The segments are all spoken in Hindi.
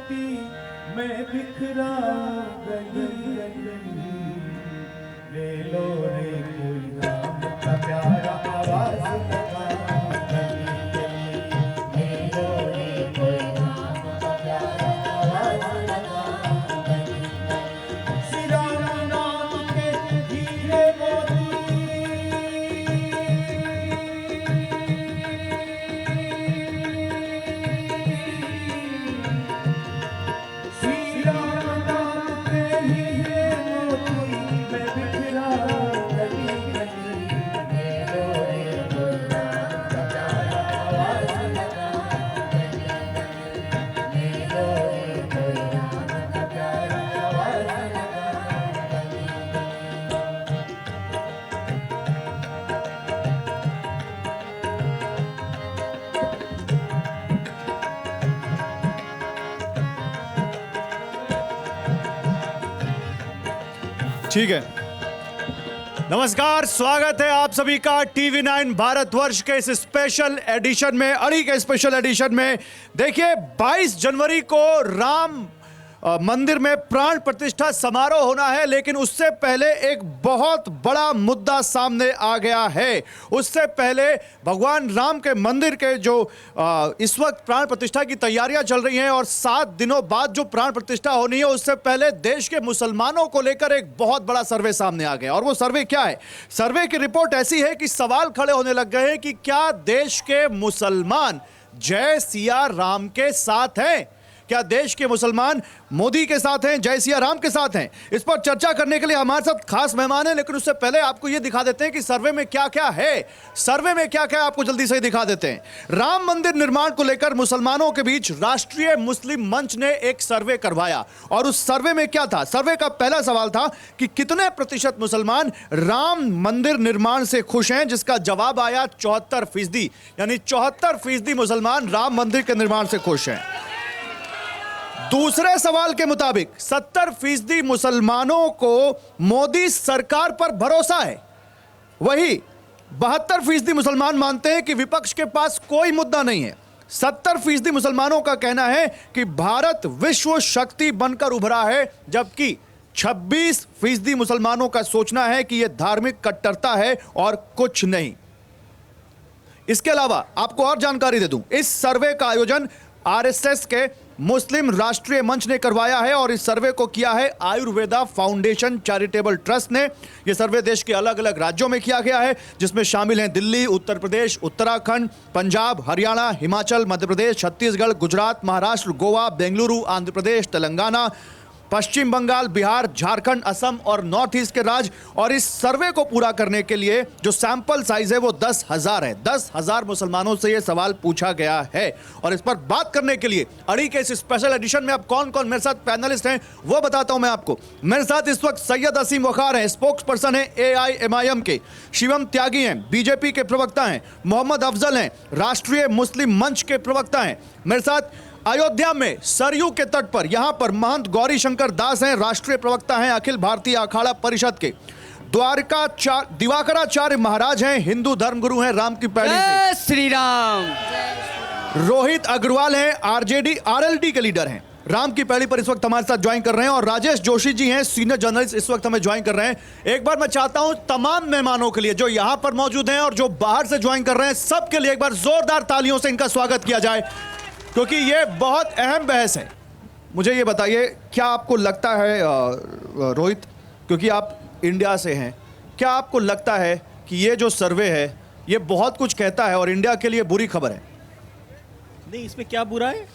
मोती मैं बिखरा गली ले लो रे कोई नाम का प्यारा आवाज लगा गली ले लो रे कोई नाम का प्यारा आवाज लगा श्री राम नाम के हीरे मोती श्री राम नाम के हीरे मोती मैं बिखरा गली ले लो रे कोई नाम का प्यारा आवाज लगा ले लो रे कोई नाम का प्यारा आवाज लगा ठीक है। नमस्कार, स्वागत है आप सभी का TV9 भारतवर्ष के इस स्पेशल एडिशन में, अड़ी के स्पेशल एडिशन में। देखिए 22 जनवरी को राम मंदिर में प्राण प्रतिष्ठा समारोह होना है, लेकिन उससे पहले एक बहुत बड़ा मुद्दा सामने आ गया है। उससे पहले भगवान राम के मंदिर के जो इस वक्त प्राण प्रतिष्ठा की तैयारियां चल रही हैं और 7 दिनों बाद जो प्राण प्रतिष्ठा होनी है, उससे पहले देश के मुसलमानों को लेकर एक बहुत बड़ा सर्वे सामने आ गया। और वो सर्वे क्या है? सर्वे की रिपोर्ट ऐसी है कि सवाल खड़े होने लग गए हैं कि क्या देश के मुसलमान जय सिया राम के साथ हैं? क्या देश के मुसलमान मोदी के साथ हैं, जय सिया राम के साथ हैं? इस पर चर्चा करने के लिए हमारे साथ खास मेहमान हैं, लेकिन उससे पहले आपको यह दिखा देते हैं कि सर्वे में क्या क्या है। सर्वे में क्या क्या है आपको जल्दी से ही दिखा देते हैं। राम मंदिर निर्माण को लेकर मुसलमानों के बीच राष्ट्रीय मुस्लिम मंच ने एक सर्वे करवाया, और उस सर्वे में क्या था? सर्वे का पहला सवाल था कि कितने प्रतिशत मुसलमान राम मंदिर निर्माण से खुश हैं, जिसका जवाब आया 74%। यानी 74% मुसलमान राम मंदिर के निर्माण से खुश हैं। दूसरे सवाल के मुताबिक 70% मुसलमानों को मोदी सरकार पर भरोसा है। वही 72% मुसलमान मानते हैं कि विपक्ष के पास कोई मुद्दा नहीं है। 70% मुसलमानों का कहना है कि भारत विश्व शक्ति बनकर उभरा है, जबकि 26% मुसलमानों का सोचना है कि यह धार्मिक कट्टरता है और कुछ नहीं। इसके अलावा आपको और जानकारी दे दूं, इस सर्वे का आयोजन आरएसएस के मुस्लिम राष्ट्रीय मंच ने करवाया है, और इस सर्वे को किया है आयुर्वेदा फाउंडेशन चैरिटेबल ट्रस्ट ने। यह सर्वे देश के अलग अलग राज्यों में किया गया है, जिसमें शामिल हैं दिल्ली, उत्तर प्रदेश, उत्तराखंड, पंजाब, हरियाणा, हिमाचल, मध्य प्रदेश, छत्तीसगढ़, गुजरात, महाराष्ट्र, गोवा, बेंगलुरु, आंध्र प्रदेश, तेलंगाना, पश्चिम बंगाल, बिहार, झारखंड, असम और नॉर्थ ईस्ट के राज्य। और इस सर्वे को पूरा करने के लिए जो सैंपल साइज है वो 10,000 है। 10,000 मुसलमानों से यह सवाल पूछा गया है। और इस पर बात करने के लिए अड़ी के इस स्पेशल एडिशन में अब कौन कौन मेरे साथ पैनलिस्ट हैं वो बताता हूं मैं आपको। मेरे साथ इस वक्त सैयद असीम वखार हैं, स्पोक्स पर्सन है AIMIM के। शिवम त्यागी हैं, BJP के प्रवक्ता हैं। मोहम्मद अफजल हैं, राष्ट्रीय मुस्लिम मंच के प्रवक्ता हैं। मेरे साथ अयोध्या में सरयू के तट पर यहां पर महंत गौरी शंकर दास हैं, राष्ट्रीय प्रवक्ता हैं अखिल भारतीय अखाड़ा परिषद के। दिवाकराचार्य महाराज हैं, हिंदू धर्मगुरु हैं राम की पैड़ी जय श्री राम। रोहित अग्रवाल हैं, RJD RLD के लीडर हैं, राम की पैड़ी पर इस वक्त हमारे साथ ज्वाइन कर रहे हैं। और राजेश जोशी जी हैं, सीनियर जर्नलिस्ट, इस वक्त हमें ज्वाइन कर रहे हैं। एक बार मैं चाहता हूं तमाम मेहमानों के लिए जो यहां पर मौजूद हैं और जो बाहर से ज्वाइन कर रहे हैं, सबके लिए एक बार जोरदार तालियों से इनका स्वागत किया जाए, क्योंकि ये बहुत अहम बहस है। मुझे ये बताइए, क्या आपको लगता है रोहित, क्योंकि आप इंडिया से हैं, क्या आपको लगता है कि ये जो सर्वे है ये बहुत कुछ कहता है और इंडिया के लिए बुरी खबर है? नहीं, इसमें क्या बुरा है?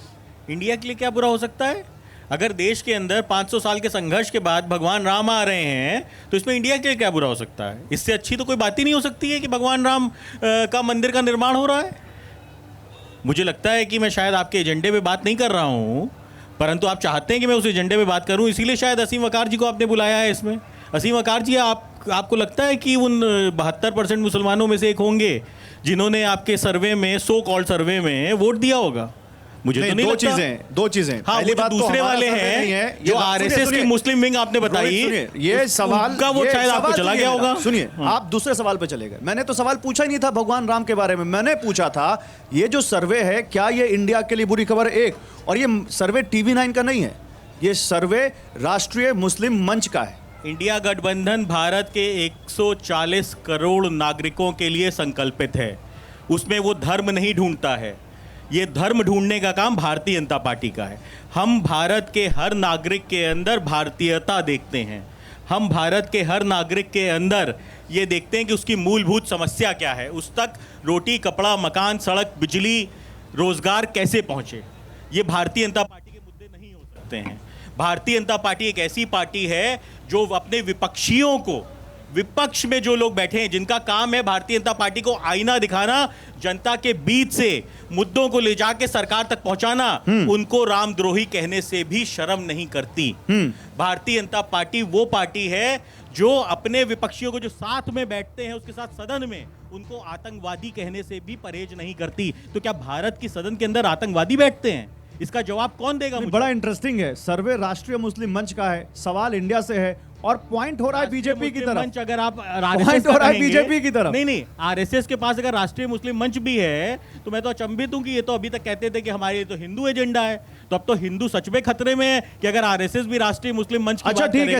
इंडिया के लिए क्या बुरा हो सकता है? अगर देश के अंदर 500 साल के संघर्ष के बाद भगवान राम आ रहे हैं, तो इसमें इंडिया के लिए क्या बुरा हो सकता है? इससे अच्छी तो कोई बात ही नहीं हो सकती है कि भगवान राम का मंदिर का निर्माण हो रहा है। मुझे लगता है कि मैं शायद आपके एजेंडे पे बात नहीं कर रहा हूँ, परंतु आप चाहते हैं कि मैं उस एजेंडे पे बात करूँ, इसीलिए शायद असीम वकार जी को आपने बुलाया है इसमें। असीम वकार जी, आपको लगता है कि उन 72% मुसलमानों में से एक होंगे जिन्होंने आपके सर्वे में, सो कॉल्ड सर्वे में वोट दिया होगा? मुझे तो नहीं दो लगता। दो चीजें हाँ, पहली वो जो बात तो दूसरे हमारा वाले सर्वे नहीं है। हैं ये जो बात- आरएसएस की मुस्लिम विंग आपने बताई, रोहित, सुनिए, ये सवाल उनका वो ये शायद आपको सवाल चला सुनिए गया मेरा। होगा। सुनिए, आप दूसरे सवाल पे चले गए। मैंने तो सवाल पूछा ही नहीं था भगवान राम के बारे में। मैंने पूछा था ये जो सर्वे है क्या ये इंडिया के लिए बुरी खबर है? एक, और ये सर्वे TV9 का नहीं है, ये सर्वे राष्ट्रीय मुस्लिम मंच का है। इंडिया गठबंधन भारत के 140 करोड़ नागरिकों के लिए संकल्पित है। उसमें वो धर्म नहीं ढूंढता है। ये धर्म ढूंढने का काम भारतीय जनता पार्टी का है। हम भारत के हर नागरिक के अंदर भारतीयता देखते हैं। हम भारत के हर नागरिक के अंदर ये देखते हैं कि उसकी मूलभूत समस्या क्या है, उस तक रोटी, कपड़ा, मकान, सड़क, बिजली, रोजगार कैसे पहुंचे। ये भारतीय जनता पार्टी के मुद्दे नहीं हो सकते हैं। भारतीय जनता पार्टी एक ऐसी पार्टी है जो अपने विपक्षियों को, विपक्ष में जो लोग बैठे हैं जिनका काम है भारतीय जनता पार्टी को आईना दिखाना, जनता के बीच से मुद्दों को ले जाके सरकार तक पहुंचाना, उनको रामद्रोही कहने से भी शर्म नहीं करती। भारतीय जनता पार्टी वो पार्टी है जो अपने विपक्षियों को जो साथ में बैठते हैं उसके साथ सदन में, उनको आतंकवादी कहने से भी परहेज नहीं करती। तो क्या भारत की सदन के अंदर आतंकवादी बैठते हैं? इसका जवाब कौन देगा मुझे? बड़ा इंटरेस्टिंग है। सर्वे राष्ट्रीय मुस्लिम मंच का है, सवाल इंडिया से है और पॉइंट हो रहा है बीजेपी की तरफ। मंच अगर आप पॉइंट हो रहा है बीजेपी की तरफ। नहीं, आरएसएस के पास अगर राष्ट्रीय मुस्लिम मंच भी है तो मैं तो अचंभित हूं कि ये तो अभी तक कहते थे कि हमारे लिए तो हिंदू एजेंडा है। तो अब तो हिंदू सच में खतरे में है कि अगर आरएसएस भी राष्ट्रीय मुस्लिम मंच की अच्छा बात ठीक है। करेगा।